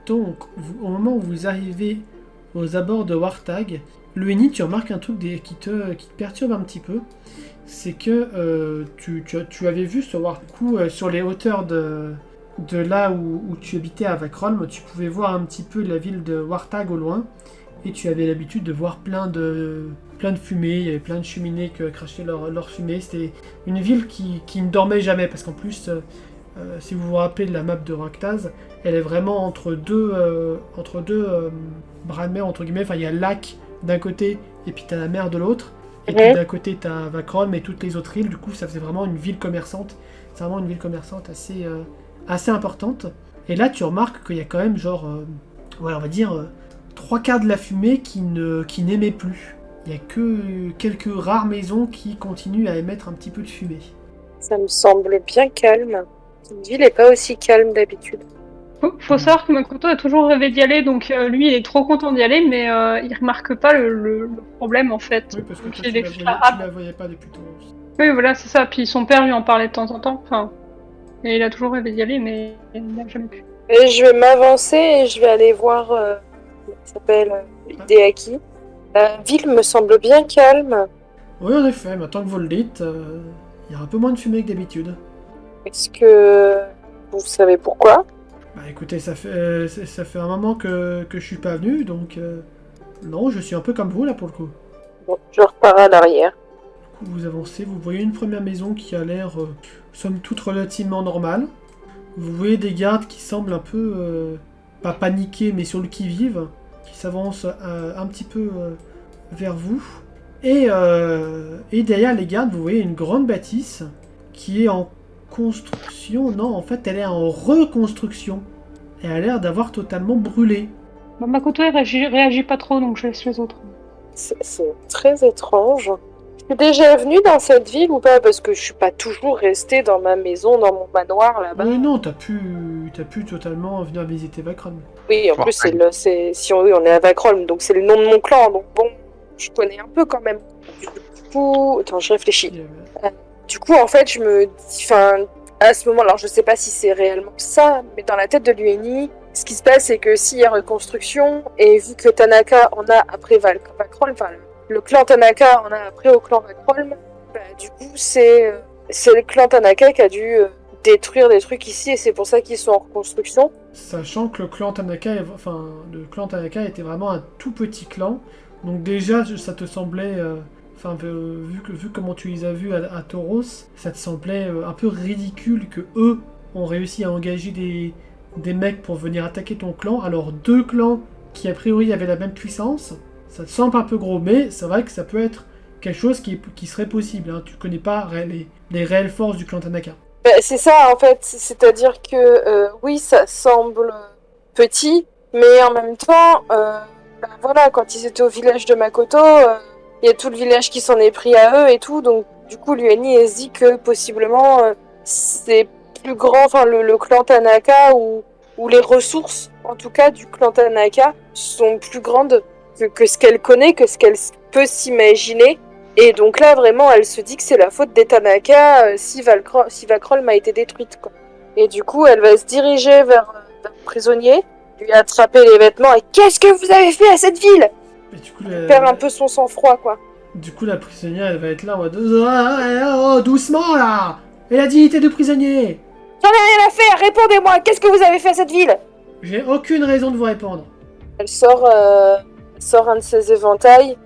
donc, au moment où vous arrivez aux abords de Wartag, Lueni, tu remarques un truc qui te perturbe un petit peu. C'est que tu avais vu ce Wartag sur les hauteurs de là où tu habitais à Vakrom. Tu pouvais voir un petit peu la ville de Wartag au loin. Et tu avais l'habitude de voir plein de fumée. Il y avait plein de cheminées qui crachaient leur fumée. C'était une ville qui ne dormait jamais. Parce qu'en plus, si vous vous rappelez de la map de Raktaz, elle est vraiment entre deux bras de mer, entre guillemets. Enfin, il y a le lac d'un côté et puis t'as la mer de l'autre. Et puis d'un côté t'as Vakrom et toutes les autres îles. Du coup, ça faisait vraiment une ville commerçante. C'est vraiment une ville commerçante assez importante. Et là, tu remarques qu'il y a quand même ouais, on va dire, trois quarts de la fumée qui n'émet plus. Il n'y a que quelques rares maisons qui continuent à émettre un petit peu de fumée. Ça me semble bien calme. Cette ville n'est pas aussi calme d'habitude. Faut savoir que Makoto a toujours rêvé d'y aller, donc lui il est trop content d'y aller, mais il remarque pas le problème en fait. Oui, parce que Donc, toi, il tu est la voyais pas depuis ton... Oui, voilà, c'est ça. Puis son père lui en parlait de temps en temps. Enfin, et il a toujours rêvé d'y aller, mais il n'a jamais pu. Et je vais m'avancer et je vais aller voir comment il s'appelle Hideaki. La ville me semble bien calme. Oui, en effet, maintenant que vous le dites, il y a un peu moins de fumée que d'habitude. Est-ce que vous savez pourquoi? Bah écoutez, ça fait un moment que je suis pas venu, donc non, je suis un peu comme vous là pour le coup. Bon, je repars à l'arrière. Du coup, vous avancez, vous voyez une première maison qui a l'air, somme toute, relativement normale. Vous voyez des gardes qui semblent un peu, pas paniqués, mais sur le qui-vive, qui s'avancent un petit peu vers vous. Et derrière les gardes, vous voyez une grande bâtisse qui est en construction. Non, en fait, elle est en reconstruction. Et elle a l'air d'avoir totalement brûlé. Bah, Makoto il réagit pas trop, donc je laisse les autres. C'est très étrange. Je suis déjà venue dans cette ville ou pas? Parce que je suis pas toujours restée dans ma maison, dans mon manoir là-bas. Non, t'as pu totalement venir visiter Vakron. Oui, en plus, on est à Vakrom, donc c'est le nom de mon clan, donc bon, je connais un peu quand même. Du coup, attends, je réfléchis. Du coup, en fait, je me dis, à ce moment, alors je sais pas si c'est réellement ça, mais dans la tête de l'UNI, ce qui se passe, c'est que s'il y a reconstruction, et vu que Tanaka en a après Vakrom, le clan Tanaka en a après au clan Vakrom, bah, du coup, c'est le clan Tanaka qui a dû détruire des trucs ici, et c'est pour ça qu'ils sont en reconstruction. Sachant que le clan Tanaka était vraiment un tout petit clan, donc déjà ça te semblait, vu comment tu les as vus à Tauros, ça te semblait un peu ridicule que eux ont réussi à engager des mecs pour venir attaquer ton clan, alors deux clans qui a priori avaient la même puissance, ça te semble un peu gros, mais c'est vrai que ça peut être quelque chose qui serait possible, hein. Tu connais pas les réelles forces du clan Tanaka. Bah, c'est ça en fait, c'est-à-dire que oui, ça semble petit, mais en même temps, voilà, quand ils étaient au village de Makoto, il y a tout le village qui s'en est pris à eux et tout, donc du coup l'UNI elle se dit que possiblement c'est plus grand, le clan Tanaka ou les ressources, en tout cas du clan Tanaka, sont plus grandes que ce qu'elle connaît, que ce qu'elle peut s'imaginer. Et donc là, vraiment, elle se dit que c'est la faute des Tanaka si Vakrom a été détruite, quoi. Et du coup, elle va se diriger vers le prisonnier, lui attraper les vêtements et « Qu'est-ce que vous avez fait à cette ville ?» Et du coup, perd un peu son sang-froid, quoi. Du coup, la prisonnière, elle va être là en mode oh, doucement là. Et la dignité de prisonnier. J'en ai rien à faire, répondez-moi, qu'est-ce que vous avez fait à cette ville? J'ai aucune raison de vous répondre. Elle sort un de ses éventails,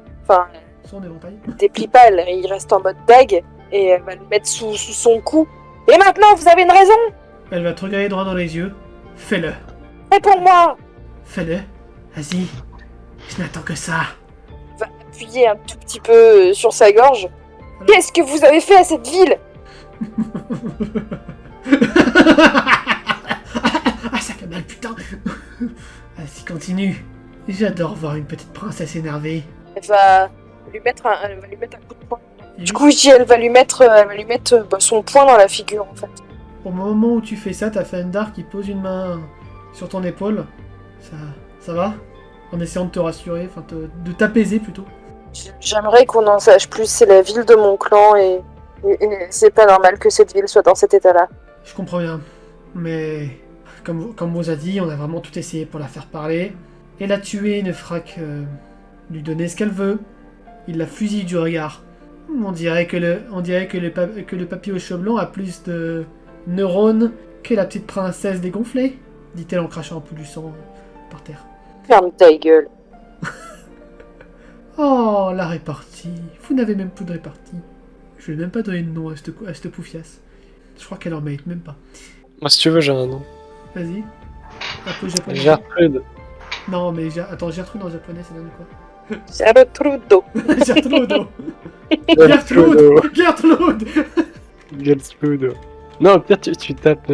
Son éventail. déplie pas, il reste en mode dague, et elle va le mettre sous son cou. Et maintenant, vous avez une raison? Elle va te regarder droit dans les yeux. Fais-le. Réponds-moi! Fais-le. Vas-y. Je n'attends que ça. Va appuyer un tout petit peu sur sa gorge. Qu'est-ce que vous avez fait à cette ville? Ah, ça fait mal, putain. Vas-y, continue. J'adore voir une petite princesse énervée. Elle va lui mettre un coup de poing. Du coup, je dis, elle va lui mettre son poing dans la figure, en fait. Au moment où tu fais ça, t'as Fendar qui pose une main sur ton épaule. Ça va? En essayant de te rassurer, de t'apaiser plutôt. J'aimerais qu'on en sache plus, c'est la ville de mon clan et c'est pas normal que cette ville soit dans cet état-là. Je comprends bien, mais comme on vous a dit, on a vraiment tout essayé pour la faire parler. Et la tuer ne fera que lui donner ce qu'elle veut. Il la fusille du regard. On dirait que le papy aux cheveux blancs a plus de neurones que la petite princesse dégonflée, dit-elle en crachant un peu du sang par terre. Ferme ta gueule. Oh, la répartie. Vous n'avez même plus de répartie. Je vais même pas donner de nom à cette poufiasse. Je crois qu'elle en mérite même pas. Moi, si tu veux, j'ai un nom. Vas-y. Un peu japonais. Gertrude. Non, mais attends, Gertrude en japonais, ça donne quoi? Gertrudo. Gertrude. Gertrude. Gertrude. Non, au pire, tu tapes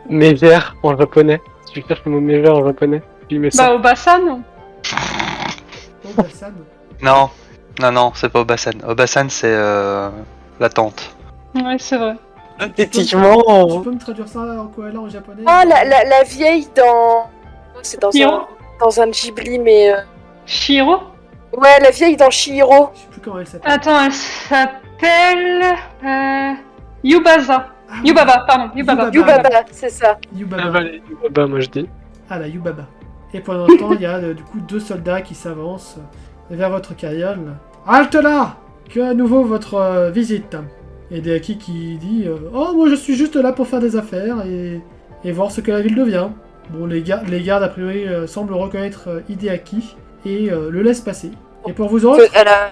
mégère en japonais. Tu cherches le mot mégère en japonais. Tu mets ça. Bah, Obasan. Obasan. Non, c'est pas Obasan. Obasan, c'est la tante. Ouais, c'est vrai. Effectivement. Tu peux me traduire ça en koala en japonais? Ah, la vieille dans... C'est dans Chihiro. dans un Ghibli, mais... Shiro. Ouais, la vieille dans Chihiro. Je sais plus comment elle s'appelle. Attends, elle s'appelle... Yubasa. Ah, Yubaba, pardon. Yubaba. Yubaba, c'est ça. Yubaba. Bah, moi je dis. Ah, la Yubaba. Et pendant ce temps, il y a du coup 2 soldats qui s'avancent vers votre carriole. Halte là! Que à nouveau votre visite. Et Deaki qui dit oh, moi je suis juste là pour faire des affaires et voir ce que la ville devient. Bon, les gardes a priori semblent reconnaître Hideaki et le laissent passer. Et pour vous autres, Elle a...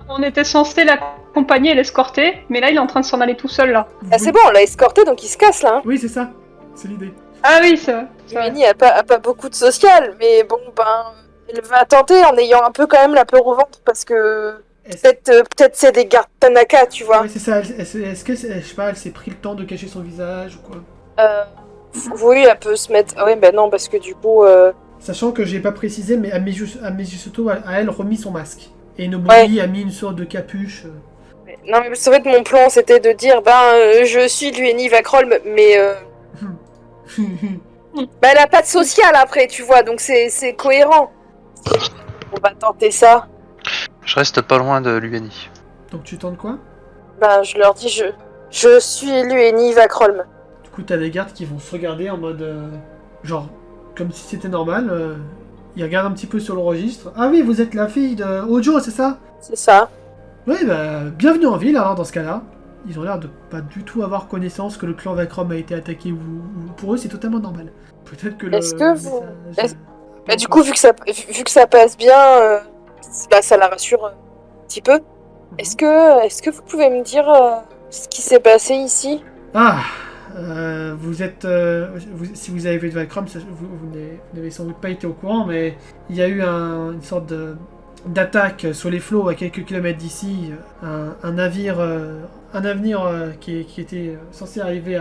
On était censé l'accompagner et l'escorter, mais là il est en train de s'en aller tout seul là. Ah, c'est bon, on l'a escorté, donc il se casse, là. Hein. Oui, c'est ça. C'est l'idée. Ah oui, c'est vrai. Yueni a pas beaucoup de social, mais bon, elle va tenter en ayant un peu quand même la peur au ventre, parce que... Peut-être c'est des gardes Tanaka, tu vois. Oui, c'est ça. Est-ce que, je sais pas, elle s'est pris le temps de cacher son visage ou quoi? Oui, elle peut se mettre... Ah ouais, bah non, parce que du coup... Sachant que j'ai pas précisé, mais Amisuto a elle remis son masque. Et Nobori a mis une sorte de capuche. Non, mais c'est vrai que mon plan, c'était de dire, je suis Lueni Vakroll, mais... elle a pas de social après, tu vois, donc c'est cohérent. On va tenter ça. Je reste pas loin de Lueni. Donc tu tentes quoi? Je leur dis, je suis Lueni Vakroll. Du coup, t'as des gardes qui vont se regarder en mode... genre, comme si c'était normal. Ils regardent un petit peu sur le registre. Ah oui, vous êtes la fille de Ojo, c'est ça? C'est ça. Oui, bienvenue en ville, alors, dans ce cas-là. Ils ont l'air de pas du tout avoir connaissance que le clan Vakrom a été attaqué, ou pour eux, c'est totalement normal. Peut-être que Est-ce que vous... message- du coup, vu que ça passe bien, ça la rassure un petit peu. Est-ce que vous pouvez me dire ce qui s'est passé ici? Ah, vous êtes... si vous avez vu de Valcrom, vous n'avez sans doute pas été au courant, mais il y a eu une sorte d'attaque sur les flots à quelques kilomètres d'ici. Un navire qui était censé arriver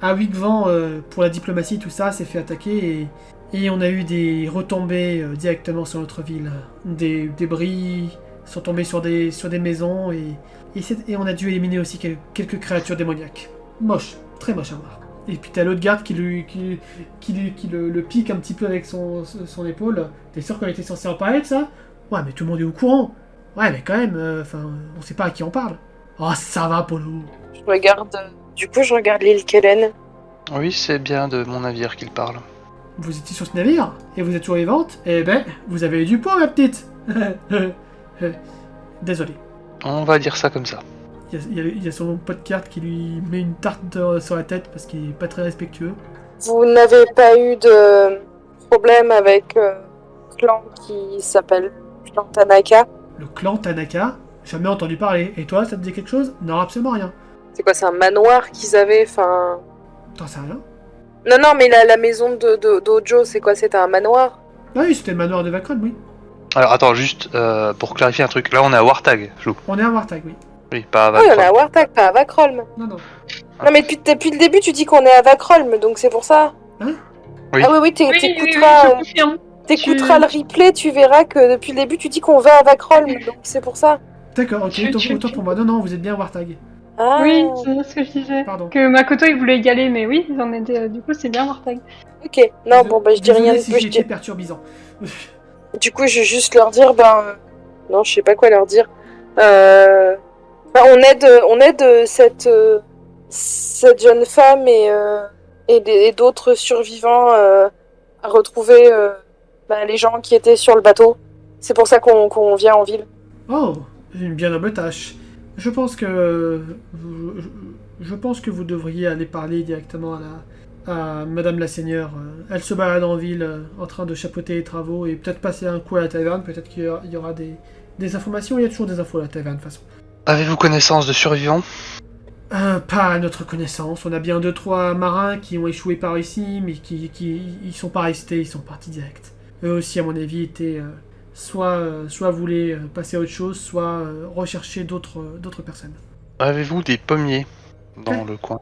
à Wigvan pour la diplomatie, tout ça, s'est fait attaquer et on a eu des retombées directement sur notre ville. Des débris sont tombés sur des maisons et on a dû éliminer aussi quelques créatures démoniaques. Moche. Très moche à voir. Et puis t'as l'autre garde qui le pique un petit peu avec son épaule. T'es sûr qu'on était censé en parler de ça? Ouais, mais tout le monde est au courant. Ouais, mais quand même, on sait pas à qui on parle. Oh, ça va, Polo. Du coup, je regarde l'île Kellen. Oui, c'est bien de mon navire qu'il parle. Vous étiez sur ce navire et vous êtes toujours vivante? Eh ben, vous avez eu du poids, ma petite. Désolé. On va dire ça comme ça. Il y a son pote carte qui lui met une tarte sur la tête parce qu'il est pas très respectueux. Vous n'avez pas eu de problème avec le clan qui s'appelle clan Tanaka? Le clan Tanaka? Jamais entendu parler. Et toi, ça te dit quelque chose? Non, absolument rien. C'est quoi, c'est un manoir qu'ils avaient, enfin... T'en sais rien? Non, mais la maison d'Ojo, c'est quoi? C'était un manoir? Ah oui, c'était le manoir de Vakron, oui. Alors attends, juste pour clarifier un truc. Là, on est à Wartag, Flou. On est à Wartag, oui. Oui, pas à Oui, on est Vakrom. à Wartag, pas à Vakholm. Non. Non, mais depuis le début, tu dis qu'on est à Vakholm, donc c'est pour ça. Hein? Oui. Ah oui, Oui, t'écouteras je confirme. t'écouteras le replay, tu verras que depuis le début, tu dis qu'on va à Vakholm, donc c'est pour ça. D'accord, ok, Tu- autant pour moi. Non, vous êtes bien à Wartag. Ah. Oui, c'est ce que je disais. Pardon. Que Makoto il voulait y aller, mais oui, ils en étaient. Du coup, c'est bien Wartag. Ok, non, je dis rien de si plus. j'étais perturbisant. Du coup, je vais juste leur dire, non, je sais pas quoi leur dire. On aide cette jeune femme et et d'autres survivants à retrouver les gens qui étaient sur le bateau. C'est pour ça qu'on vient en ville. Oh, une bien noble tâche. Je pense que vous devriez aller parler directement à Madame la Seigneur. Elle se balade en ville en train de chapeauter les travaux et peut-être passer un coup à la taverne. Peut-être qu'il y aura des informations. Il y a toujours des infos à la taverne de toute façon. Avez-vous connaissance de survivants? Pas à notre connaissance. On a bien 2-3 marins qui ont échoué par ici, mais qui ils sont pas restés, ils sont partis direct. Eux aussi, à mon avis, étaient soit voulaient passer à autre chose, soit rechercher d'autres personnes. Avez-vous des pommiers dans le coin?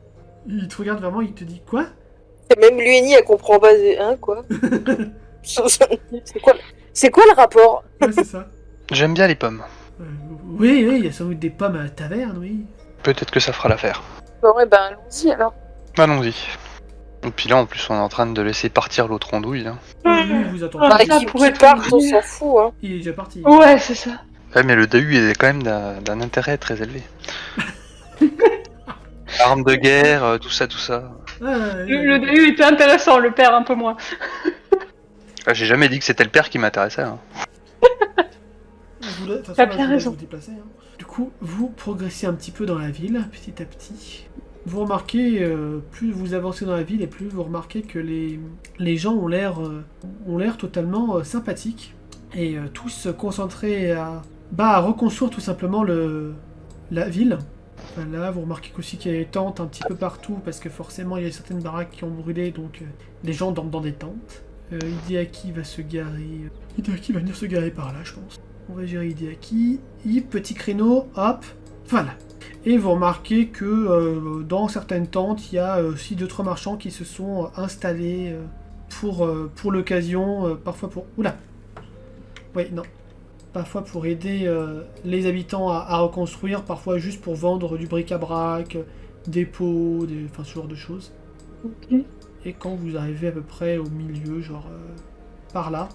Il te regarde vraiment, il te dit quoi? Et même Lueni, elle comprend pas. Hein, quoi? C'est quoi le rapport? Ouais, c'est ça. J'aime bien les pommes. Oui, il y a sans doute des pommes à la taverne, oui. Peut-être que ça fera l'affaire. Bon, ouais, allons-y alors. Allons-y. Et puis là, en plus, on est en train de laisser partir l'autre andouille. Hein. Oui, il vous attend. Ah, Bah, ça qui pourrait parte, être on mieux. s'en fout. Hein. Il est déjà parti. Ouais, c'est ça. Ouais, mais le Dahu est quand même d'un intérêt très élevé. Armes de guerre, tout ça. Le début était intéressant, le père un peu moins. Ah, j'ai jamais dit que c'était le père qui m'intéressait. Hein. De toute façon, T'as là, bien je vous laisse raison. vous déplacer, hein. Du coup, vous progressez un petit peu dans la ville, petit à petit. Vous remarquez, plus vous avancez dans la ville et plus vous remarquez que les gens ont l'air totalement sympathiques et tous concentrés à reconstruire tout simplement la ville. Enfin, là, vous remarquez aussi qu'il y a des tentes un petit peu partout parce que forcément il y a certaines baraques qui ont brûlé, donc les gens dorment dans des tentes. Hideaki va se garer. Hideaki va venir se garer par là, je pense. On va gérer Hideaki. Petit créneau, hop, voilà. Et vous remarquez que dans certaines tentes, il y a aussi 2-3 marchands qui se sont installés pour l'occasion, parfois pour... Oula. Oui, non. Parfois pour aider les habitants à reconstruire, parfois juste pour vendre du bric-à-brac, des pots, enfin ce genre de choses. Ok. Et quand vous arrivez à peu près au milieu, genre par là,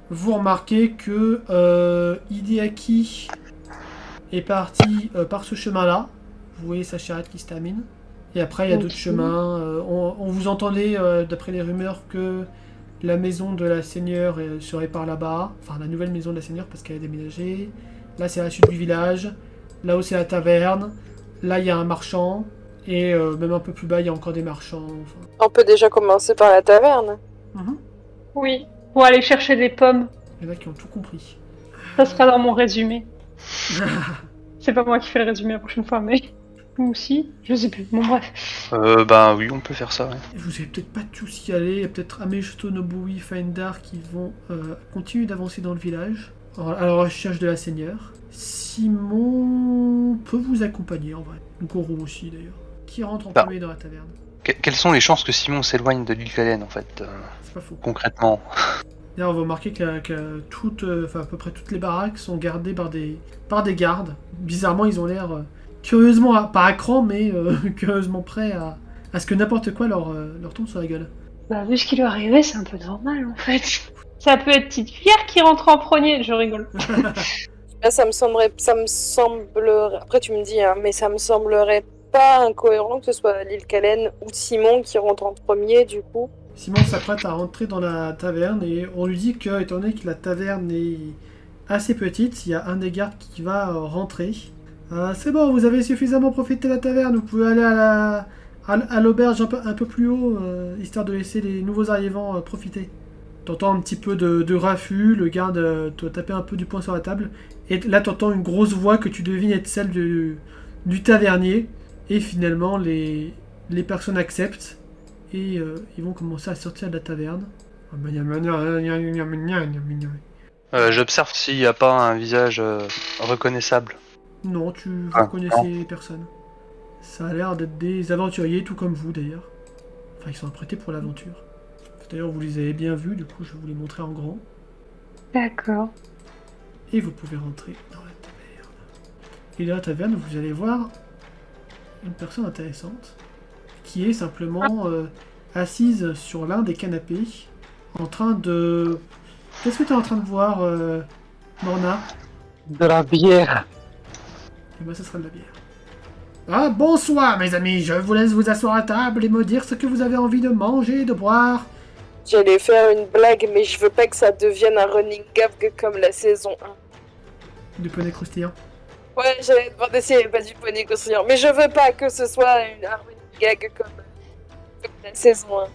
vous remarquez que Hideaki est parti par ce chemin-là. Vous voyez sa charrette qui se termine. Et après, il y a d'autres chemins. On vous entendait, d'après les rumeurs, que la maison de la seigneur serait par là-bas. Enfin, la nouvelle maison de la seigneur parce qu'elle a déménagé. Là, c'est à la suite du village. Là-haut, c'est la taverne. Là, il y a un marchand. Et même un peu plus bas, il y a encore des marchands. Enfin. On peut déjà commencer par la taverne. Oui, pour aller chercher des pommes. Il y en a qui ont tout compris. Ça sera dans mon résumé. C'est pas moi qui fais le résumé la prochaine fois, mais... Ou si, je sais plus. Bon, bref. Bah oui, on peut faire ça. Ouais. Vous avez peut-être pas tous y aller. Il y a peut-être Amejoto, Nobui, Faendar qui vont continuer d'avancer dans le village à la recherche de la seigneur. Simon peut vous accompagner en vrai. Goro aussi d'ailleurs. Qui rentre en Bah. premier dans la taverne. Quelles sont les chances que Simon s'éloigne de l'île Kalen en fait, C'est pas faux. concrètement? D'ailleurs, on va remarquer que à peu près toutes les baraques sont gardées par des gardes. Bizarrement, ils ont l'air curieusement, pas à cran, mais curieusement prêts à ce que n'importe quoi leur tombe sur la gueule. Bah, vu ce qui lui est arrivé, c'est un peu normal, en fait. Ça peut être petite cuillère qui rentre en premier, je rigole. Là, ça me semblerait. Après, tu me dis, hein, mais ça me semblerait pas incohérent que ce soit l'île Kalen ou Simon qui rentre en premier, du coup. Simon s'apprête à rentrer dans la taverne et on lui dit que, étant donné que la taverne est assez petite, il y a un des gardes qui va rentrer. C'est bon, vous avez suffisamment profité de la taverne, vous pouvez aller à l'auberge un peu plus haut, histoire de laisser les nouveaux arrivants profiter. T'entends un petit peu de raffut, le garde te taper un peu du poing sur la table, et là t'entends une grosse voix que tu devines être celle du tavernier, et finalement les personnes acceptent, et ils vont commencer à sortir de la taverne. J'observe s'il n'y a pas un visage reconnaissable. Non, vous Ah, connaissez personne. Ça a l'air d'être des aventuriers, tout comme vous d'ailleurs. Enfin, ils sont apprêtés pour l'aventure. D'ailleurs, vous les avez bien vus, du coup, je vais vous les montrer en grand. D'accord. Et vous pouvez rentrer dans la taverne. Et dans la taverne, vous allez voir une personne intéressante qui est simplement assise sur l'un des canapés en train de... Qu'est-ce que tu es en train de voir, Morna? De la bière. Eh ben, ça sera de la bière. Ah, bonsoir, mes amis. Je vous laisse vous asseoir à table et me dire ce que vous avez envie de manger, de boire. J'allais faire une blague, mais je veux pas que ça devienne un running gag comme la saison 1. Du poney croustillant. Ouais, j'allais demander s'il n'y avait pas du poney croustillant. Mais je veux pas que ce soit un running gag comme la saison 1.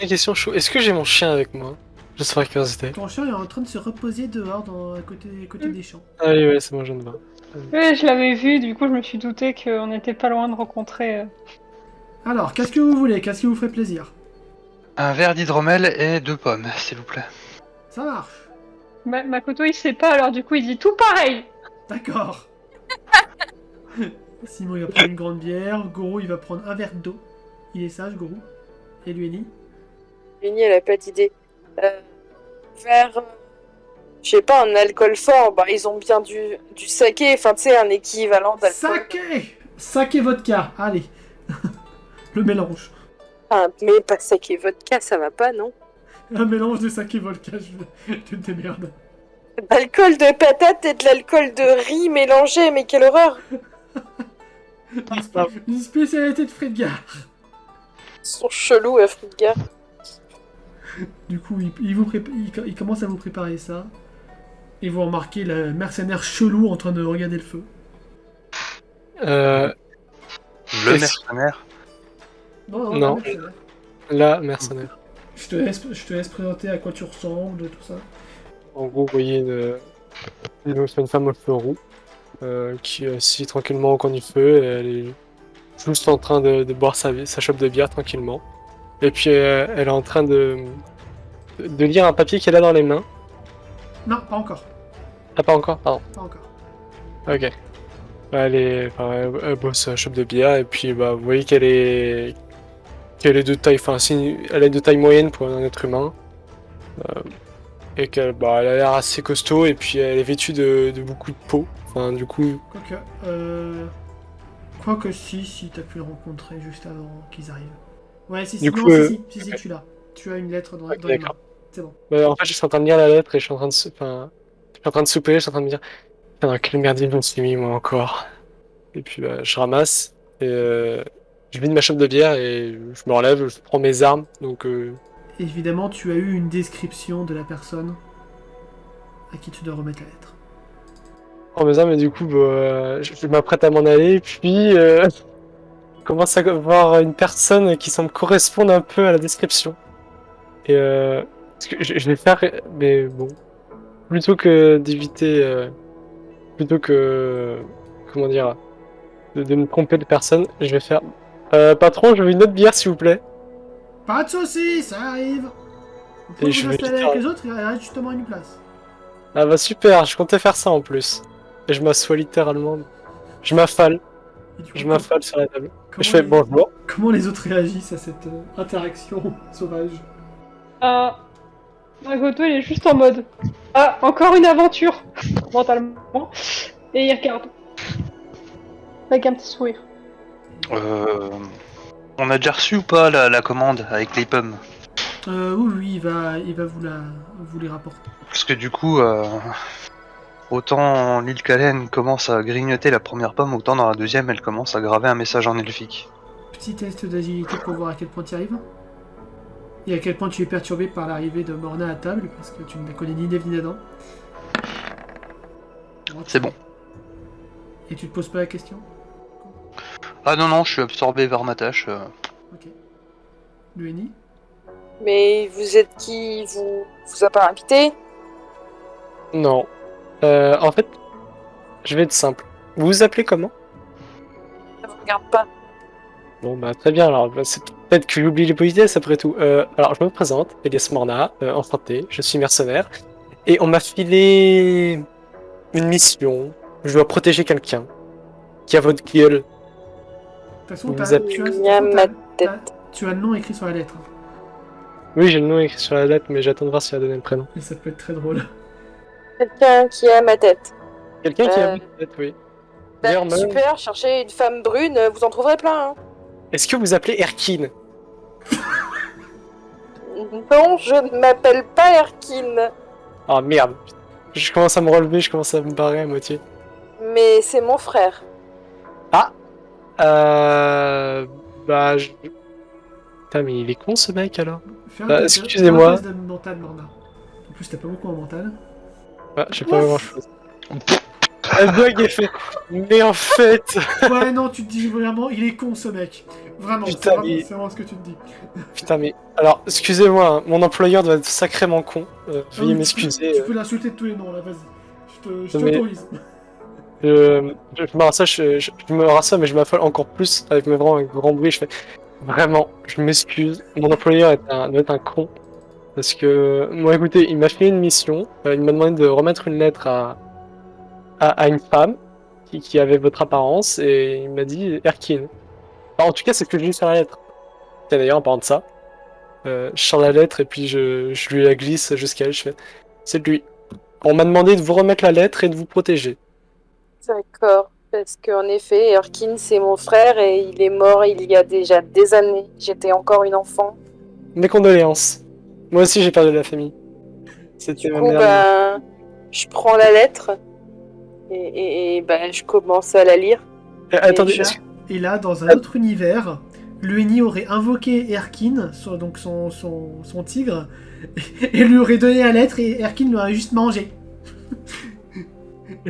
Une question chaude. Est-ce que j'ai mon chien avec moi? Juste par curiosité. Ton chien est en train de se reposer dehors, à côté des champs. Ah oui, ouais, c'est bon, je viens de voir. Ouais, je l'avais vu, du coup je me suis douté qu'on n'était pas loin de rencontrer. Alors, qu'est-ce que vous voulez? Qu'est-ce qui vous ferait plaisir? Un verre d'hydromel et 2 pommes, s'il vous plaît. Ça marche. Makoto il sait pas, alors du coup il dit tout pareil. D'accord. Simon, il va prendre une grande bière. Goro, il va prendre un verre d'eau. Il est sage, Goro. Et Lueni? Luni, elle a pas d'idée. Vers... je sais pas, un alcool fort. Bah, ils ont bien du saké. Enfin, tu sais, un équivalent d'alcool. Saké! Saké vodka. Allez. Le mélange. Ah, mais pas saké vodka, ça va pas, non? Un mélange de saké vodka, tu te démerdes. L'alcool de patate et de l'alcool de riz mélangé, mais quelle horreur! Une spécialité de fruits de gare. Ils sont chelous, à Frigga. Du coup, il commence à vous préparer ça. Et vous remarquez le mercenaire chelou en train de regarder le feu. Le Qu'est-ce- mercenaire. Non. pas mercenaire. Là, mercenaire. Je te laisse présenter à quoi tu ressembles, tout ça. En gros, vous voyez une femme aux cheveux roux qui est assise tranquillement au coin du feu. Et elle est juste en train de boire sa chope de bière tranquillement. Et puis elle est en train de lire un papier qu'elle a dans les mains. Non, pas encore. Ah, pas encore? Pardon. Pas encore. Ok. Elle boit sa chope de bière et puis bah, vous voyez qu'elle est de taille, enfin, elle est de taille moyenne pour un être humain. Et qu'elle elle a l'air assez costaud et puis elle est vêtue de beaucoup de peau. Enfin, du coup, Quoique si t'as pu le rencontrer juste avant qu'ils arrivent. Ouais, si, Du non, coup, si, tu l'as. Tu as une lettre dans ok, les mains. d'accord. C'est bon. En fait, je suis en train de lire la lettre et je suis en train de souper, je suis en train de me dire, putain, dans quelle merde je me suis mis moi encore. Et puis je ramasse et je vide ma chope de bière et je me relève, je prends mes armes, donc Évidemment, tu as eu une description de la personne à qui tu dois remettre la lettre. je prends mes armes et du coup je m'apprête à m'en aller, puis je commence à voir une personne qui semble correspondre un peu à la description. Et parce que je vais faire, mais bon, plutôt que d'éviter, plutôt que, comment dire, de me tromper de personne, je vais faire, patron, je veux une autre bière s'il vous plaît. Pas de soucis, ça arrive. Vous pouvez Et je vous vais installer quitter. avec les autres, il reste justement une place. Ah bah super, je comptais faire ça en plus. Et je m'assois littéralement, je m'affale Et du coup, sur la table. comment Je fais les- bonjour. Comment les autres réagissent à cette interaction sauvage? Makoto il est juste en mode ah, encore une aventure mentalement. Et il regarde. Avec un petit sourire. On a déjà reçu ou pas la commande avec les pommes? Oui, il va vous les rapporter. Parce que du coup, autant l'île Kalen commence à grignoter la première pomme, autant dans la deuxième, elle commence à graver un message en elfique. Petit test d'agilité pour voir à quel point tu y arrives. Et à quel point tu es perturbé par l'arrivée de Morna à table, parce que tu ne la connais ni d'Eve ni d'Adam. C'est bon. Et tu te poses pas la question? Ah non, je suis absorbé vers ma tâche. Ok. Lueni? Mais vous êtes qui? Vous a pas invité? Non. En fait, je vais être simple. Vous vous appelez comment? Ça vous regarde pas. Bon bah très bien, alors c'est peut-être que j'oublie les politesses après tout. Alors je me présente, Elias Morna, enchanté, je suis mercenaire, et on m'a filé une mission. Je dois protéger quelqu'un qui a votre gueule. De toute façon, Vous t'as- vous appelez- tu as, Il y a ma tête. tu as le nom écrit sur la lettre. Hein. Oui, j'ai le nom écrit sur la lettre, mais j'attends de voir s'il a donné le prénom. Et ça peut être très drôle. Quelqu'un qui a ma tête. Quelqu'un qui a Euh, votre tête, oui. Bah, D'ailleurs, même- super, cherchez une femme brune, vous en trouverez plein. Hein. Est-ce que vous appelez Erkin? Non, je ne m'appelle pas Erkin. Ah merde. Je commence à me relever, je commence à me barrer à moitié. Mais c'est mon frère. Bah, putain, mais il est con ce mec alors. Fais un Bah, test excusez-moi. fais un test de mental, Lorna. En plus, t'as pas beaucoup en mental. Ah, je sais pas grand chose. Un bug est fait. Mais en fait. Ouais, non, tu te dis vraiment, il est con ce mec. Vraiment, Putain, mais- c'est vraiment ce que tu te dis. Putain, mais. Alors, excusez-moi, hein, mon employeur doit être sacrément con. Veuillez Ah oui, m'excuser. Tu peux l'insulter de tous les noms, là, vas-y. Je Mais- t'autorise. Je me rassois, je me rassois, mais je m'affole encore plus avec mes vraiment un grand bruit. Je fais vraiment, je m'excuse. Mon employeur doit être un con. Parce que, moi, écoutez, il m'a fait une mission. Il m'a demandé de remettre une lettre à une femme qui avait votre apparence et il m'a dit Erkin. Enfin, en tout cas, c'est ce que j'ai lu sur la lettre. Et d'ailleurs, en parlant de ça, je sors la lettre et puis je lui la glisse jusqu'à elle. Je fais c'est de lui. On m'a demandé de vous remettre la lettre et de vous protéger. D'accord. Parce qu'en effet, Erkin, c'est mon frère et il est mort il y a déjà des années. J'étais encore une enfant. Mes condoléances. Moi aussi, j'ai perdu la famille. C'était Du ma coup, mère. je prends la lettre et je commence à la lire. Attendez, Et là, et là, dans un autre univers, Lueni aurait invoqué Erkin, donc son tigre, et lui aurait donné la lettre et Erkin l'aurait juste mangé.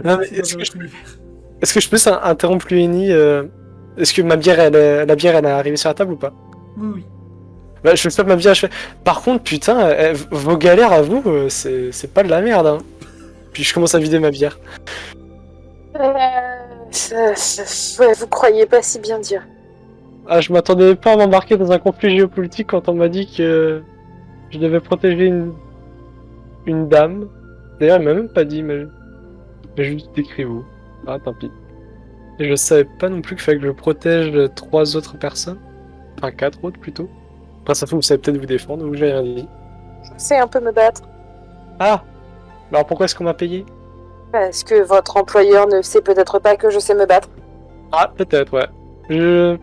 Non, mais C'est dans un autre univers. est-ce que je peux interrompre Lueni Est-ce que ma bière, la bière, elle est arrivée sur la table ou pas? Oui, oui. Bah, je stoppe ma bière, je fais. Par contre, putain, vos galères à vous, c'est pas de la merde, hein. Puis je commence à vider ma bière. Ouais, vous croyez pas si bien dire. Ah, je m'attendais pas à m'embarquer dans un conflit géopolitique quand on m'a dit que je devais protéger une dame. D'ailleurs, elle m'a même pas dit, mais juste décrivez-vous. Ah, tant pis. Et je savais pas non plus qu'il fallait que je protège 3 autres personnes. Enfin, 4 autres plutôt. Après, ça fait vous savez peut-être vous défendre, ou j'ai rien dit. Je sais un peu me battre. Ah! Alors pourquoi est-ce qu'on m'a payé? Parce que votre employeur ne sait peut-être pas que je sais me battre. Ah, peut-être, ouais.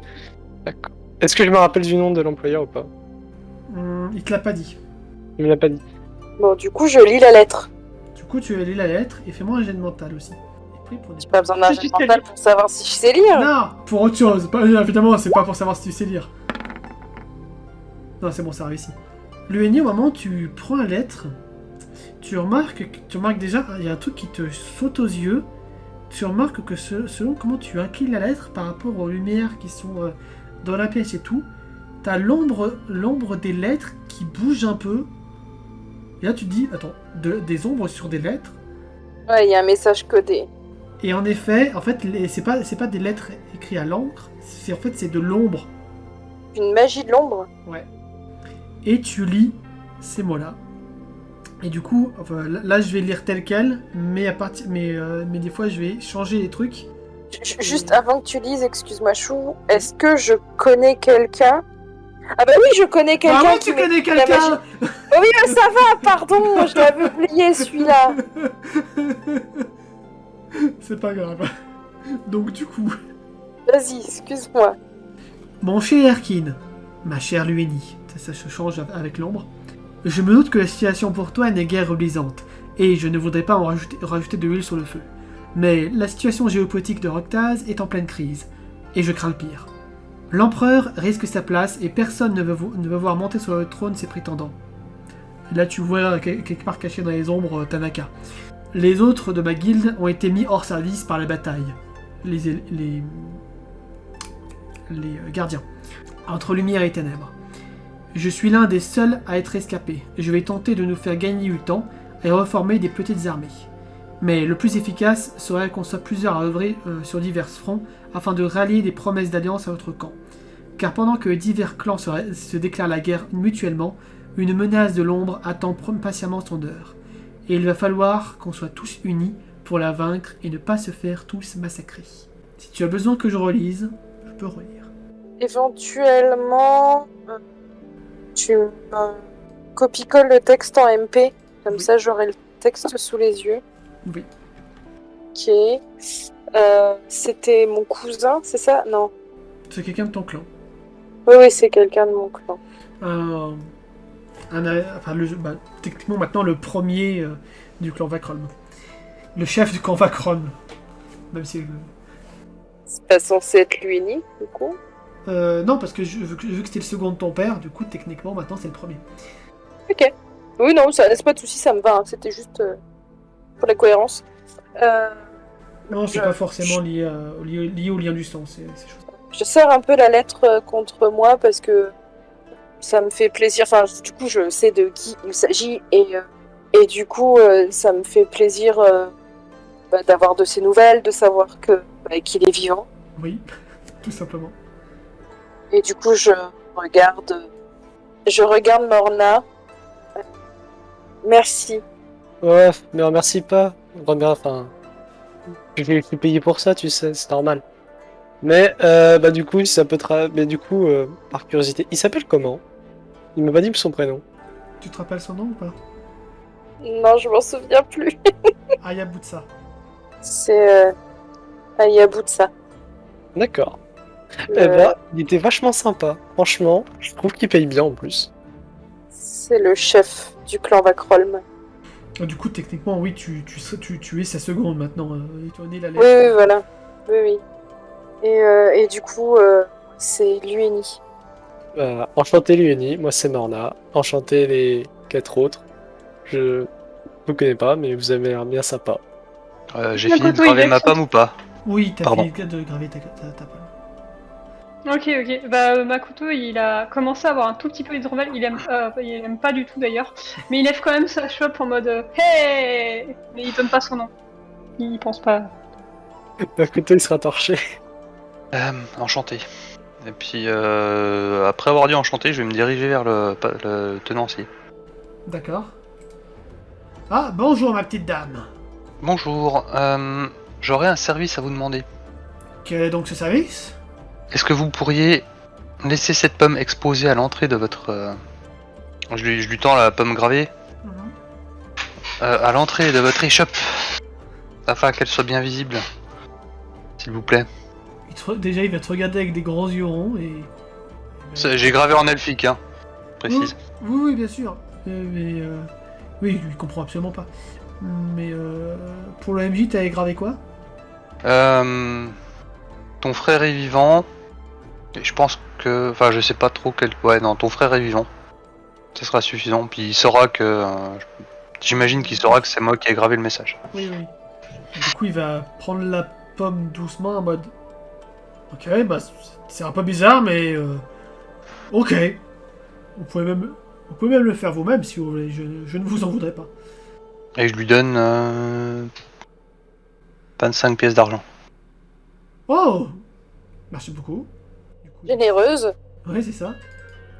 D'accord. Est-ce que je me rappelle du nom de l'employeur ou pas? Il te l'a pas dit. Il me l'a pas dit. Bon, du coup, je lis la lettre. Du coup, tu as lu la lettre et fais-moi un jet de mental aussi. Et pris pour des- J'ai pas besoin d'un Je jet suis mental calée. pour savoir si je sais lire. Non, pour autre chose. Évidemment, c'est pas pour savoir si tu sais lire. Non, c'est bon, ça a réussi. Lueni, au moment où tu prends la lettre, tu remarques déjà, il y a un truc qui te saute aux yeux. Tu remarques que selon comment tu inclines la lettre par rapport aux lumières qui sont dans la pièce et tout, t'as l'ombre des lettres qui bouge un peu. Et là, tu te dis, attends, des ombres sur des lettres. Ouais, il y a un message codé. Et en effet, c'est pas des lettres écrites à l'encre, c'est de l'ombre. Une magie de l'ombre. Ouais. Et tu lis ces mots-là. Et du coup, enfin, là, je vais lire tel quel, mais des fois, je vais changer les trucs. Juste avant que tu lises, excuse-moi Chou, est-ce que je connais quelqu'un? Ah bah oui, je connais quelqu'un. Ah oui, qui tu connais m'écrit la quelqu'un. magie. Oh oui, ça va, pardon, je l'avais oublié celui-là. C'est pas grave. Donc du coup, Vas-y, excuse-moi. mon cher Erkin, ma chère Lueni, ça se change avec l'ombre. Je me doute que la situation pour toi n'est guère reluisante, et je ne voudrais pas en rajouter de l'huile sur le feu. Mais la situation géopolitique de Roctaz est en pleine crise, et je crains le pire. L'empereur risque sa place et personne ne veut voir monter sur le trône ses prétendants. Et là tu vois quelque part caché dans les ombres Tanaka. Les autres de ma guilde ont été mis hors service par la bataille. Les gardiens. Entre lumière et ténèbres. Je suis l'un des seuls à être escapé. Je vais tenter de nous faire gagner du temps et reformer des petites armées. Mais le plus efficace serait qu'on soit plusieurs à œuvrer sur divers fronts afin de rallier des promesses d'alliance à notre camp. Car pendant que divers clans se déclarent la guerre mutuellement, une menace de l'ombre attend patiemment son heure. Et il va falloir qu'on soit tous unis pour la vaincre et ne pas se faire tous massacrer. Si tu as besoin que je relise, je peux relire. Éventuellement, tu me copie-colles le texte en MP, comme ça j'aurai le texte sous les yeux. Oui. Ok. C'était mon cousin, c'est ça? Non. C'est quelqu'un de ton clan. Oui, c'est quelqu'un de mon clan. Techniquement maintenant le premier du clan Vakron. Le chef du clan Vakron. Même si... C'est pas censé être Luini, du coup. Non, parce que vu que c'était le second de ton père, du coup, techniquement, maintenant, c'est le premier. Ok. Oui, non, ça laisse pas de soucis, ça me va. Hein. C'était juste pour la cohérence. Non, c'est Je- pas forcément lié au lien du sang, ces choses. Je serre un peu la lettre contre moi parce que ça me fait plaisir. Enfin, du coup, je sais de qui il s'agit et du coup, ça me fait plaisir d'avoir de ses nouvelles, de savoir qu'il est vivant. Oui, tout simplement. Et du coup, regarde, je regarde Morna. Merci. Ouais, mais remercie pas. Enfin, je suis payé pour ça, tu sais, c'est normal. Mais, bah du coup, ça peut mais du coup, par curiosité, il s'appelle comment? Il m'a pas dit son prénom. Tu te rappelles son nom ou pas? Non, je m'en souviens plus. Ayabutsa. C'est Ayabutsa. D'accord. Le- Eh ben, il était vachement sympa. Franchement, je trouve qu'il paye bien en plus. C'est le chef du clan Vakrolm. Du coup, techniquement, oui, tu es sa seconde maintenant, étant donné la Oui, lettre. oui, voilà. Oui, oui. Et du coup, c'est Lueni. Enchanté Léonie, moi c'est Morna. Enchanté les 4 autres. Je vous connais pas, mais vous avez l'air bien sympa. J'ai Makoto, fini de graver il ma accepte. pomme ou pas? Oui, t'as Pardon. fini de graver ta pomme. Ok, ok. Bah, Makoto, il a commencé à avoir un tout petit peu d'hydromel. Il aime pas du tout d'ailleurs. Mais il lève quand même sa chope en mode Hey! Mais il donne pas son nom. Il pense pas. D'un côté, il sera torché. Enchanté. Et puis, après avoir dit enchanté, je vais me diriger vers le tenancier. D'accord. Ah, bonjour ma petite dame. Bonjour, j'aurais un service à vous demander. Quel est donc ce service? Est-ce que vous pourriez laisser cette pomme exposée à l'entrée de votre... Je lui tends la pomme gravée. À l'entrée de votre échoppe. Afin qu'elle soit bien visible. S'il vous plaît. Déjà, il va te regarder avec des grands yeux ronds et... J'ai gravé en elfique, hein. Précise. Oui, oui, bien sûr. Oui, lui, il comprend absolument pas. Mais pour le MJ, t'avais gravé quoi? Ton frère est vivant. Et je pense que... Enfin, je sais pas trop quel... Ouais, non, ton frère est vivant. Ce sera suffisant. Puis il saura que... J'imagine qu'il saura que c'est moi qui ai gravé le message. Oui, oui. Du coup, il va prendre la pomme doucement en mode... Ok, bah, c'est un peu bizarre, mais... Ok. Vous pouvez même le faire vous-même si vous voulez. Je ne vous en voudrais pas. Et je lui donne... 25 pièces d'argent. Oh! Merci beaucoup. Du coup, Généreuse. ouais, c'est ça.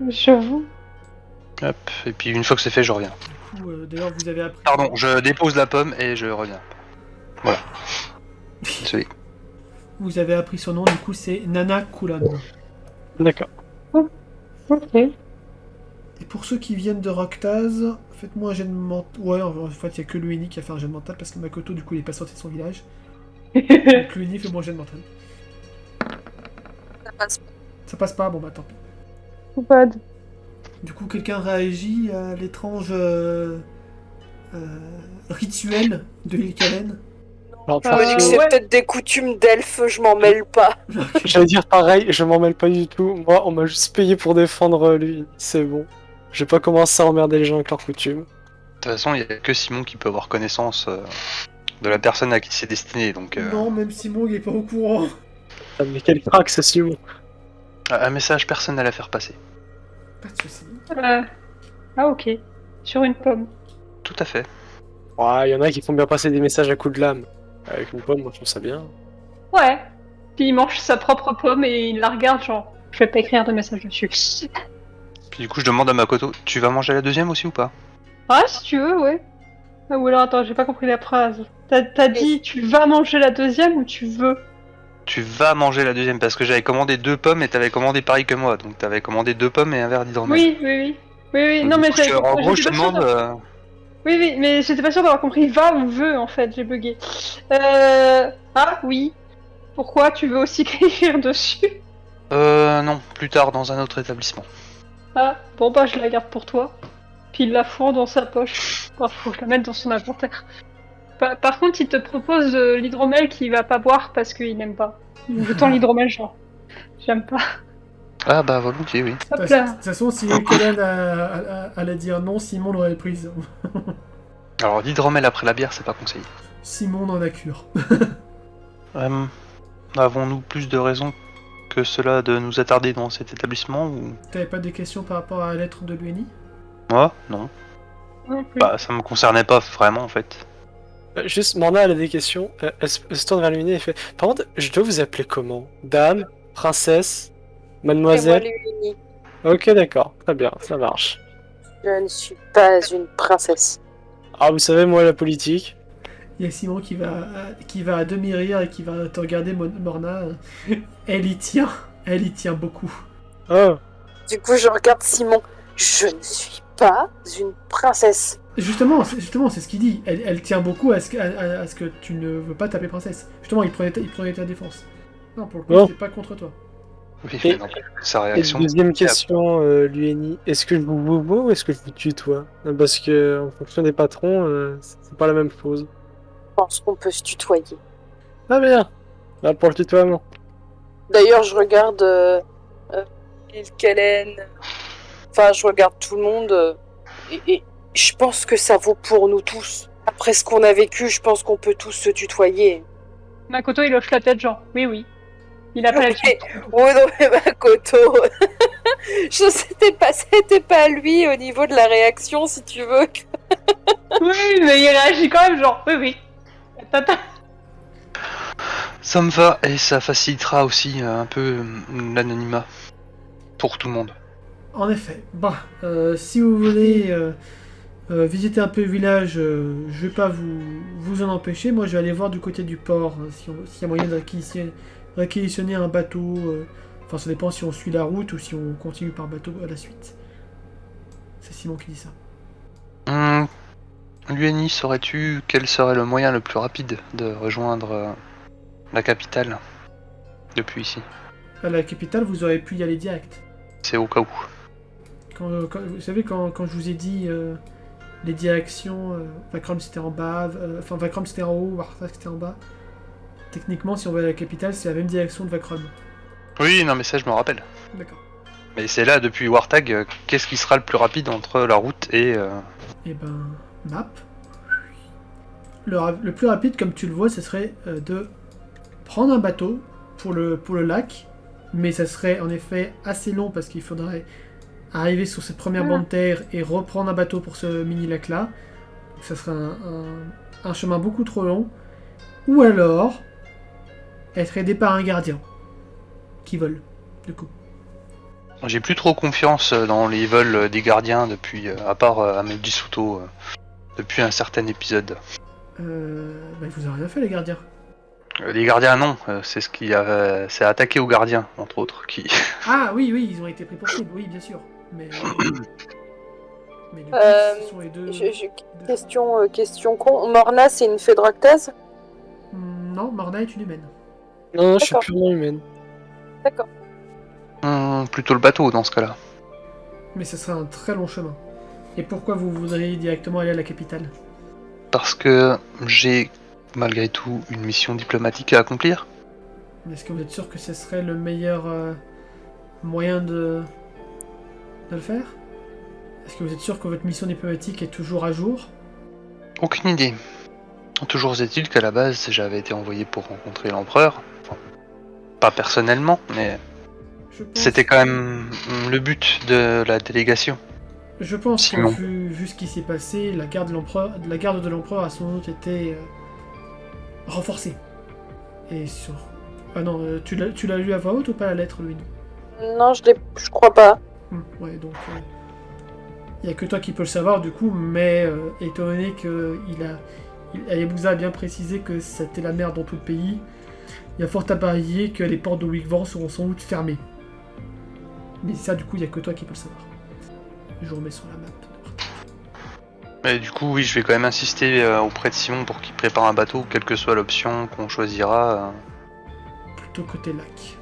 J'avoue. Hop, et puis une fois que c'est fait, je reviens. Du coup, d'ailleurs, vous avez appris... Pardon, je dépose la pomme et je reviens. Voilà. Désolé. Vous avez appris son nom, du coup, c'est Nana Kulan. D'accord. Ok. Et pour ceux qui viennent de Rocktaz, faites-moi un jet de mental. Ouais, en fait, il n'y a que Luini qui a fait un jet de mental parce que Makoto, du coup, il est pas sorti de son village. Donc, Luini, fais-moi un jet de mental. Ça passe pas. Ça passe pas, bon bah tant pis. Bad. Du coup, quelqu'un réagit à l'étrange rituel de Ilkalen. Alors, Ah, Je me dis que c'est ouais. peut-être des coutumes d'elfes, je m'en mêle pas. j'allais dire pareil, je m'en mêle pas du tout. Moi, on m'a juste payé pour défendre lui. C'est bon. Je vais pas commencer à emmerder les gens avec leurs coutumes. De toute façon, il n'y a que Simon qui peut avoir connaissance de la personne à qui c'est destiné, donc... Non, même Simon, il est pas au courant. Ah, mais quel crack, c'est Simon. Un message personnel à faire passer. Pas de soucis. Ah, ok. Sur une pomme. Tout à fait. Ouais, y en a qui font bien passer des messages à coups de lame. Avec une pomme, moi je trouve ça bien. Ouais. Puis il mange sa propre pomme et il la regarde, genre, je vais pas écrire de message dessus. Puis du coup, je demande à Makoto, tu vas manger la deuxième aussi ou pas? Ouais, si tu veux, ouais. Ah, ou alors, attends, j'ai pas compris la phrase. T'as dit, tu vas manger la deuxième ou tu veux? Tu vas manger la deuxième, parce que j'avais commandé 2 pommes et t'avais commandé pareil que moi, donc t'avais commandé 2 pommes et un verre d'hydromel. Oui, oui, oui. Oui, oui, Donc, non, du mais coup, en gros, je j'étais te pas sûre demande... d'avoir- Oui, oui, mais j'étais pas sûre d'avoir compris va ou veut, en fait, j'ai bugué. Ah, oui. Pourquoi tu veux aussi écrire dessus? non, plus tard dans un autre établissement. Ah, bon bah je la garde pour toi. Puis il la fond dans sa poche. Oh, faut que je la mette dans son inventaire. Par contre, il te propose de l'hydromel qu'il va pas boire parce qu'il n'aime pas. Autant l'hydromel, genre. J'aime pas. Ah bah volontiers, oui. Hop De là. toute façon, si Kellen allait dire non, Simon l'aurait prise. Alors l'hydromel après la bière, c'est pas conseillé. Simon en a cure. Avons-nous plus de raisons que cela de nous attarder dans cet établissement ou... T'avais pas des questions par rapport à la lettre de l'UNI? Moi, non. Non plus. Bah ça me concernait pas vraiment en fait. Juste, Morna, elle a des questions. Elle se tourne vers Luini et fait... Par contre, je dois vous appeler comment? Dame? Princesse? Et moi, Mademoiselle? Luini, Ok, d'accord. Très bien, ça marche. je ne suis pas une princesse. Ah, vous savez, moi, la politique. Il y a Simon qui va à demi-rire et qui va te regarder, Morna. Elle y tient beaucoup. Oh, Du coup, je regarde Simon. Je ne suis pas une princesse. Justement, c'est ce qu'il dit. Elle tient beaucoup à ce que tu ne veux pas taper princesse. Justement, il prenait ta défense. Non, pour le coup, Bon. c'était pas contre toi. Oui, Et- mais non, sa et réaction. deuxième question, Luini. Est-ce que je vous vouvoie ou est-ce que je vous tutoie? Parce que, en fonction des patrons, c'est pas la même chose. Je pense qu'on peut se tutoyer. Ah, bien. Là, pour le tutoiement. D'ailleurs, je regarde Lil Kellen. Enfin, je regarde tout le monde. Et je pense que ça vaut pour nous tous. Après ce qu'on a vécu, je pense qu'on peut tous se tutoyer. Makoto, il hoche la tête, genre, oui, oui. Il a pas la suite. Ouais, non, mais Makoto. C'était pas lui au niveau de la réaction, si tu veux. Oui, mais il réagit quand même, genre, oui, oui. Tata. Ça me va et ça facilitera aussi un peu l'anonymat pour tout le monde. En effet. Si vous voulez visiter un peu le village, je vais pas vous en empêcher. Moi, je vais aller voir du côté du port s'il y a moyen de réquisitionner un bateau. Enfin, ça dépend si on suit la route ou si on continue par bateau à la suite. C'est Simon qui dit ça. Lueni, saurais-tu quel serait le moyen le plus rapide de rejoindre la capitale depuis ici? À la capitale, vous aurez pu y aller direct. C'est au cas où. Vous savez, quand je vous ai dit les directions, Vakram c'était en bas, Vakram c'était en haut, Warthag c'était en bas. Techniquement, si on va à la capitale, c'est la même direction de Vakram. Oui, non mais ça je me rappelle. D'accord. Mais c'est là, depuis Warthag, qu'est-ce qui sera le plus rapide entre la route et... Et ben, map. Le plus rapide, comme tu le vois, ce serait de prendre un bateau pour le lac, mais ça serait en effet assez long parce qu'il faudrait arriver sur cette première bande de terre et reprendre un bateau pour ce mini lac là. Ça serait un chemin beaucoup trop long. Ou alors être aidé par un gardien qui vole, du coup. J'ai plus trop confiance dans les vols des gardiens depuis, à part Ahmed Jisuto, depuis un certain épisode. Ils vous ont rien fait les gardiens. Les gardiens non, c'est ce qui a... c'est attaqué aux gardiens, entre autres, qui... Ah oui, ils ont été pris pour cible, oui, bien sûr. Mais du coup, ce sont les deux... Question con. Morna, c'est une Fédroctase? Non, Morna est une humaine. Non, je suis D'accord. purement humaine. D'accord. plutôt le bateau dans ce cas-là. Mais ce serait un très long chemin. Et pourquoi vous voudriez directement aller à la capitale? Parce que j'ai, malgré tout, une mission diplomatique à accomplir. Est-ce que vous êtes sûr que ce serait le meilleur moyen de le faire? Est-ce que vous êtes sûr que votre mission diplomatique est toujours à jour? Aucune idée. Toujours est-il qu'à la base, j'avais été envoyé pour rencontrer l'empereur. Enfin, pas personnellement, mais Je pense c'était quand même le but de la délégation. Je pense que Sinon. vu ce qui s'est passé, la garde de l'empereur a sans doute été renforcée. Et sur... Ah non, tu l'as lu à voix haute ou pas la lettre, Louis? Non, je crois pas. Ouais, donc... Il n'y a que toi qui peux le savoir, du coup, mais étant donné que Ayabusa a bien précisé que c'était la merde dans tout le pays, il y a fort à parier que les portes de Wigvan seront sans doute fermées. Mais ça, du coup, il n'y a que toi qui peux le savoir. Je vous remets sur la map. Mais du coup, oui, je vais quand même insister auprès de Simon pour qu'il prépare un bateau, quelle que soit l'option qu'on choisira. Plutôt côté lac.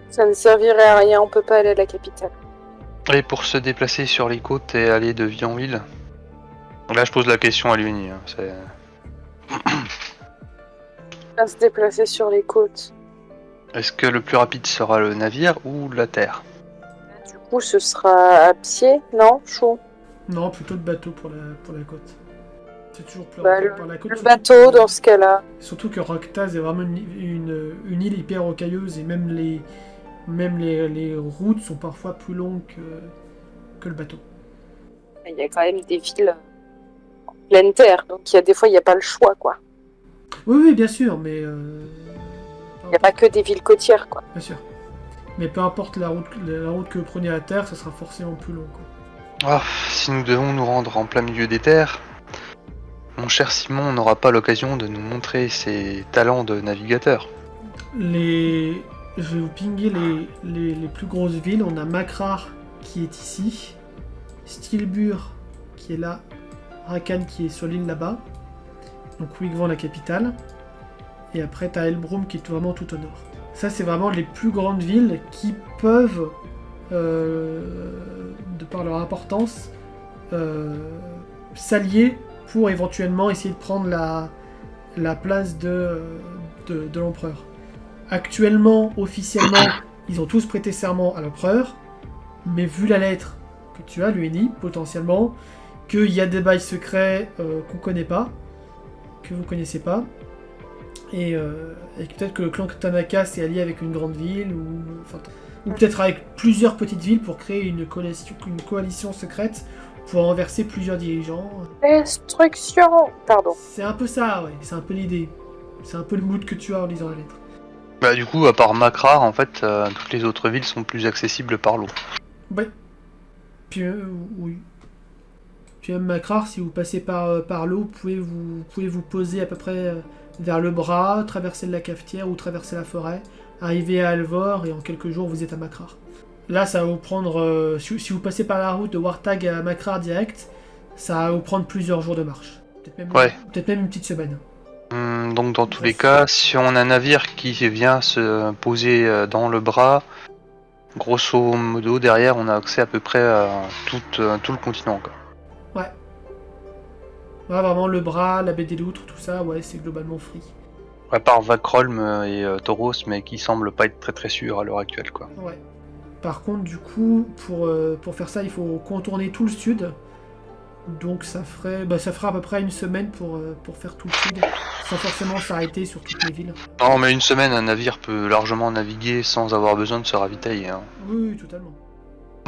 Ça ne servirait à rien, on peut pas aller à la capitale. Et pour se déplacer sur les côtes et aller de ville en ville. Là, je pose la question à Luini. À se déplacer sur les côtes. Est-ce que le plus rapide sera le navire ou la terre? Du coup, ce sera à pied, non, Chou? Non, plutôt le bateau pour la côte. C'est toujours plus Bah, rapide par la côte. Le bateau, dans ce cas-là. Surtout que Rocktaz est vraiment une île hyper rocailleuse et même les routes sont parfois plus longues que le bateau. Il y a quand même des villes en pleine terre, donc des fois, il n'y a pas le choix, quoi. Oui, bien sûr, mais... Il n'y a pas que des villes côtières, quoi. Bien sûr. Mais peu importe la route que vous prenez à terre, ça sera forcément plus long, quoi. Ah, si nous devons nous rendre en plein milieu des terres, mon cher Simon n'aura pas l'occasion de nous montrer ses talents de navigateur. Je vais vous pinguer les plus grosses villes. On a Makrar qui est ici, Stilbur qui est là, Rakan qui est sur l'île là-bas, donc Wigvan la capitale, et après t'as Elbrum qui est vraiment tout au nord. Ça c'est vraiment les plus grandes villes qui peuvent, de par leur importance, s'allier pour éventuellement essayer de prendre la place de l'empereur. Actuellement, officiellement, ils ont tous prêté serment à l'empereur, mais vu la lettre que tu as, l'UNI, potentiellement, qu'il y a des bails secrets qu'on connaît pas, que vous connaissez pas, et que peut-être que le clan Tanaka s'est allié avec une grande ville, ou peut-être avec plusieurs petites villes pour créer une coalition secrète pour renverser plusieurs dirigeants. Destruction. Pardon. C'est un peu ça, ouais, c'est un peu l'idée. C'est un peu le mood que tu as en lisant la lettre. Bah du coup, à part Makrar, en fait, toutes les autres villes sont plus accessibles par l'eau. Ouais. Puis, oui. Puis même Makrar, si vous passez par l'eau, vous pouvez vous poser à peu près vers le bras, traverser la cafetière ou traverser la forêt, arriver à Alvor et en quelques jours vous êtes à Makrar. Là, ça va vous prendre, si vous passez par la route de Wartag à Makrar direct, ça va vous prendre plusieurs jours de marche. Peut-être même une petite semaine. Donc dans tous les cas, si on a un navire qui vient se poser dans le bras, grosso modo derrière on a accès à peu près à tout le continent, quoi. Ouais, vraiment le bras, la baie des Loutres, tout ça, ouais, c'est globalement free. À part Vakholm et Tauros, mais qui semblent pas être très très sûrs à l'heure actuelle, quoi. Ouais. Par contre, du coup, pour faire ça, il faut contourner tout le sud. Donc ça fera à peu près une semaine pour faire tout le sud, sans forcément s'arrêter sur toutes les villes. Non, mais une semaine, un navire peut largement naviguer sans avoir besoin de se ravitailler, hein. Oui, totalement.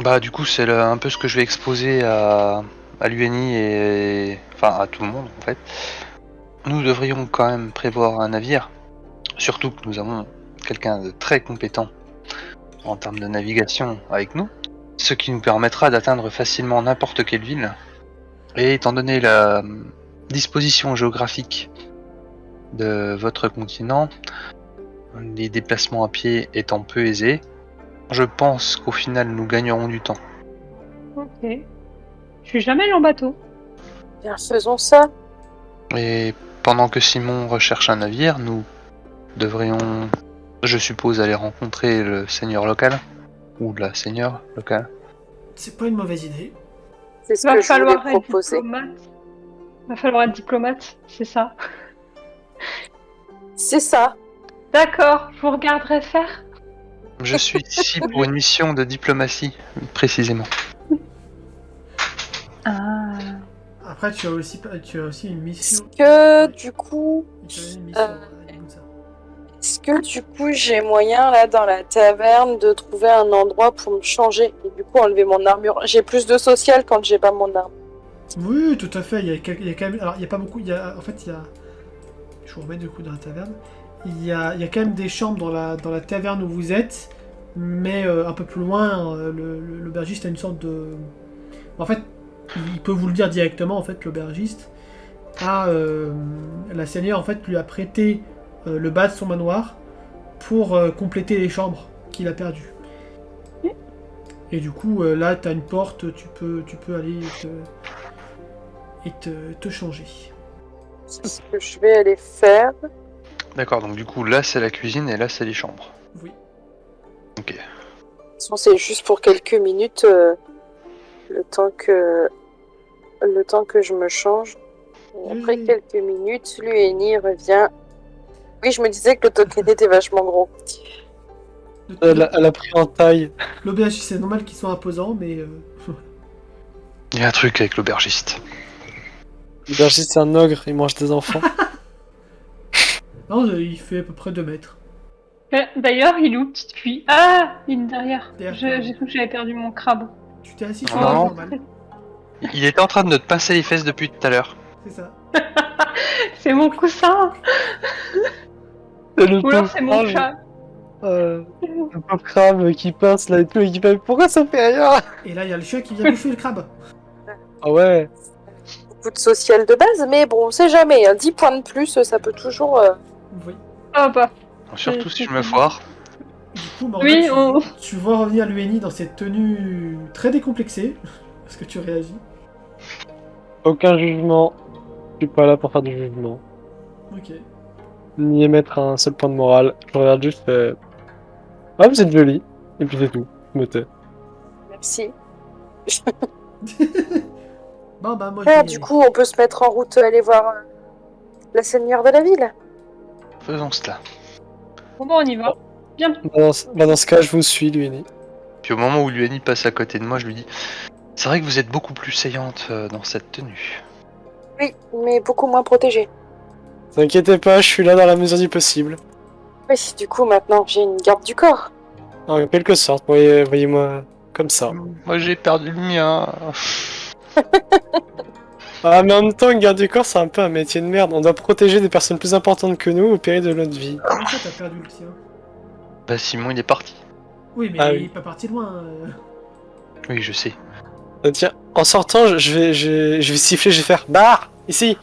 Bah du coup, c'est un peu ce que je vais exposer à l'UNI et... Enfin, à tout le monde, en fait. Nous devrions quand même prévoir un navire, surtout que nous avons quelqu'un de très compétent en termes de navigation avec nous, ce qui nous permettra d'atteindre facilement n'importe quelle ville. Et étant donné la disposition géographique de votre continent, les déplacements à pied étant peu aisés, je pense qu'au final nous gagnerons du temps. Ok. Je suis jamais allé en bateau. Bien, faisons ça. Et pendant que Simon recherche un navire, nous devrions, je suppose, aller rencontrer le seigneur local, ou la seigneur locale. C'est pas une mauvaise idée. C'est ce que je voulais proposer. Va falloir être diplomate, c'est ça. C'est ça. D'accord, je vous regarderai faire. Je suis ici pour une mission de diplomatie, précisément. Ah. Après, tu as aussi une mission. Est-ce que du coup, Tu as une mission à Ibuza. est-ce que du coup j'ai moyen là dans la taverne de trouver un endroit pour me changer et du coup enlever mon armure? J'ai plus de social quand j'ai pas mon arme. Oui, tout à fait. Il y a quand même. Alors, il y a pas beaucoup. En fait, il y a. Je vous remets du coup dans la taverne. Il y a quand même des chambres dans la taverne où vous êtes, mais un peu plus loin, l'aubergiste a une sorte de. En fait, il peut vous le dire directement. En fait, l'aubergiste la seigneur en fait lui a prêté le bas de son manoir pour compléter les chambres qu'il a perdues. Et du coup, là, t'as une porte. Tu peux aller te changer. C'est ce que je vais aller faire. D'accord, donc du coup là c'est la cuisine et là c'est les chambres. Oui. Ok. De toute façon, c'est juste pour quelques minutes, le temps que je me change. Et après quelques minutes, Lueni revient. Oui, je me disais que le token était vachement gros. Elle a pris en taille. L'aubergiste, c'est normal qu'ils soient imposants, mais... Il y a un truc avec l'aubergiste. L'aubergiste, c'est un ogre, il mange des enfants. Non, il fait à peu près 2 mètres. D'ailleurs, il est où, petite cuit? Ah, il est derrière. Derrière. J'ai cru que j'avais perdu mon crabe. Tu t'es assis sur Non. la normal. Il était en train de te pincer les fesses depuis tout à l'heure. C'est ça. C'est mon coussin. Et le Ou alors pauvre c'est mon crabe, chat. le pauvre crabe qui pince là et tout, et qui fait pourquoi ça fait rien? Et là, il y a le chien qui vient bouffer le crabe. Ah ouais. Beaucoup de social de base, mais bon, on sait jamais. 10 points de plus, ça peut toujours. Oui. Oh bah. Surtout si je me foire. Du coup, Morgan, Oui, on... tu vois revenir Lueni dans cette tenue très décomplexée. Est-ce que tu réagis? Aucun jugement. Je suis pas là pour faire du jugement. Ok. Ni émettre un seul point de morale. Je regarde juste. Ah, vous êtes joli. Et puis c'est tout. Je me tais. Merci. Bon, bah, moi, Ah, je vais y du aller. coup, on peut se mettre en route, aller voir la seigneur de la ville. Faisons cela. Bon, bah, on y va. Bien. Dans ce cas, je vous suis, Luini. Puis au moment où Luani passe à côté de moi, je lui dis: c'est vrai que vous êtes beaucoup plus saillante dans cette tenue. Oui, mais beaucoup moins protégée. Ne vous inquiétez pas, je suis là dans la mesure du possible. Oui, du coup, maintenant, j'ai une garde du corps. En quelque sorte, voyez-moi comme ça. Moi j'ai perdu le mien. Ah, mais en même temps, une garde du corps, c'est un peu un métier de merde. On doit protéger des personnes plus importantes que nous au péril de notre vie. Comment ça, t'as perdu le tien? Bah Simon il est parti. Oui, mais Ah il oui. est pas parti loin. Oui je sais. Tiens, en sortant, je vais siffler, je vais faire barre ici.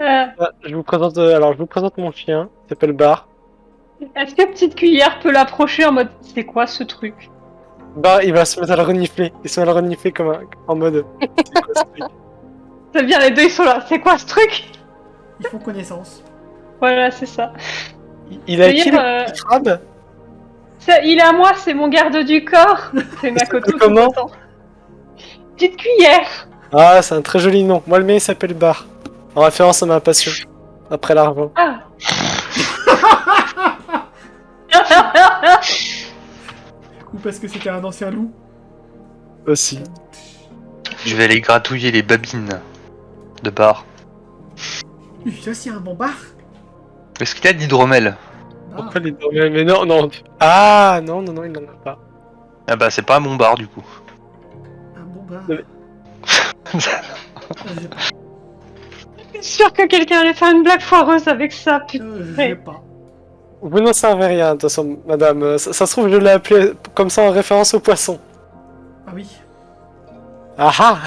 Ah, je vous présente, alors je vous présente mon chien, il s'appelle Bar. Est-ce que petite cuillère peut l'approcher en mode c'est quoi ce truc? Bar, il va se mettre à le renifler. Il se met à le renifler comme en mode. C'est quoi ce truc? Ça vient, les deux ils sont là. C'est quoi ce truc? Ils font connaissance. Voilà, c'est ça. Il a qui D'ailleurs, le petit crabe? Il est à moi, c'est mon garde du corps. C'est Makoto. s'appelle comment? tout autant. Petite cuillère. Ah, c'est un très joli nom. Moi, le mien, il s'appelle Bar. En référence à ma passion. Après l'argent. Ah. Ou parce que c'était un ancien loup. Aussi. Je vais aller gratouiller les babines de bar. Ça, c'est un bon bar. Est-ce qu'il y a de l'hydromel? Pourquoi les dormeurs? Mais non, non. Ah, non, non, non, il n'en a pas. Ah bah c'est pas un bon bar du coup. Un bon bar. Non, mais- Je suis sûre que quelqu'un allait faire une blague foireuse avec ça, putain. Je sais pas. Vous n'en savez rien, de toute façon, madame. Ça se trouve, je l'ai appelé comme ça en référence au poisson. Ah oui. Ah ah.